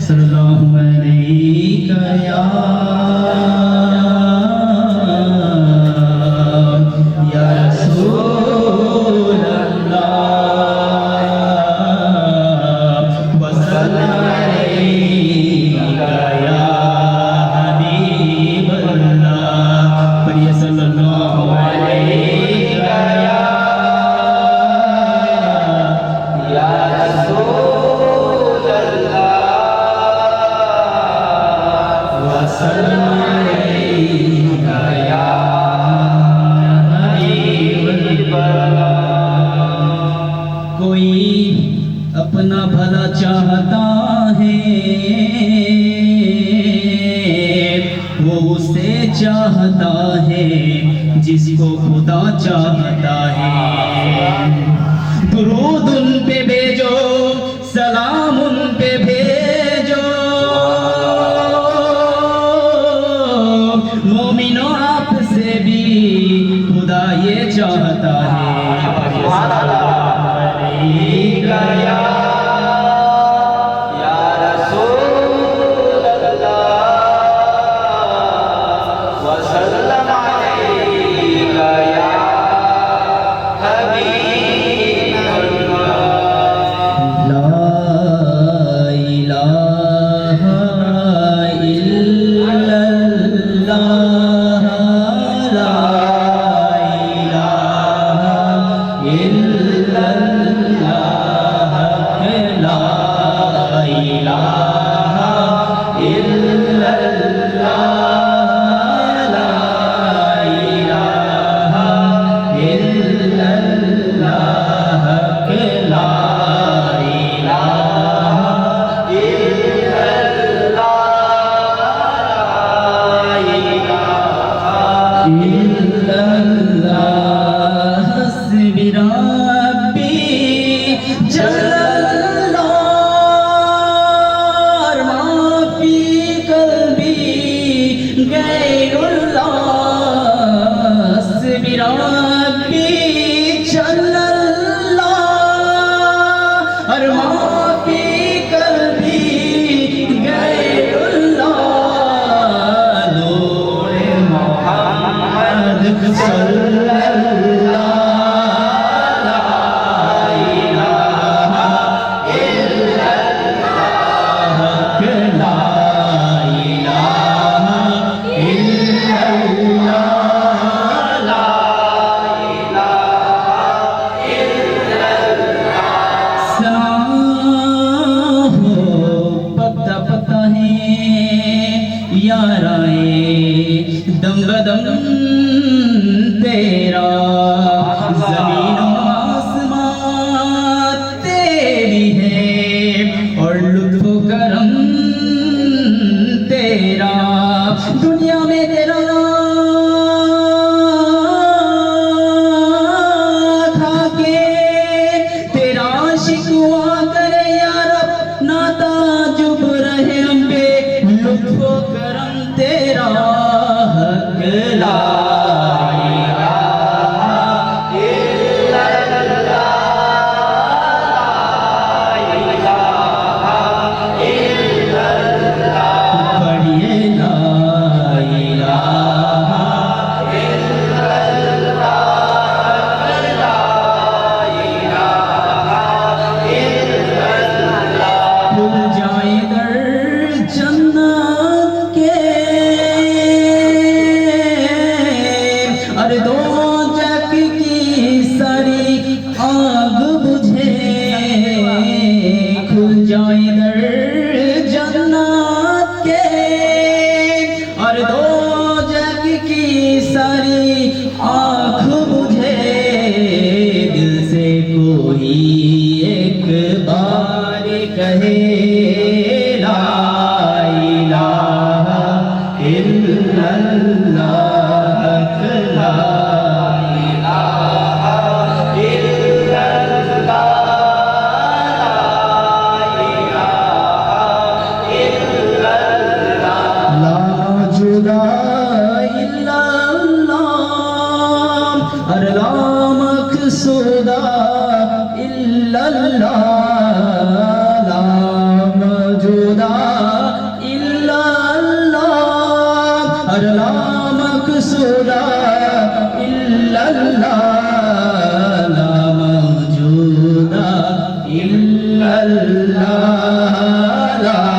सल्लल्लाहु अलैका या रसूल अल्लाह व सल्लल्लाहु अलैका या हबीब अल्लाह। पढ़िए सल्लल्लाहु अलैका या रसूल अल्लाह व सल्लल्लाहु अलैका या हबीब अल्लाह। कोई अपना भला चाहता है वो उसे चाहता है जिसको खुदा चाहता है। दुरूद उन पे भेजो, सलाम उन पे भेजो, मोमिनो आपसे भी खुदा ये चाहता है। दम बदम तेरा ज़मीन आसमां तेरी है और लुत्फ़ करम तेरा। दुनिया में तेरा था के तेरा शिकवा करे या रब, ना ताजुब रहे हम पे लुत्फ़ करम तेरा। हक ला वाला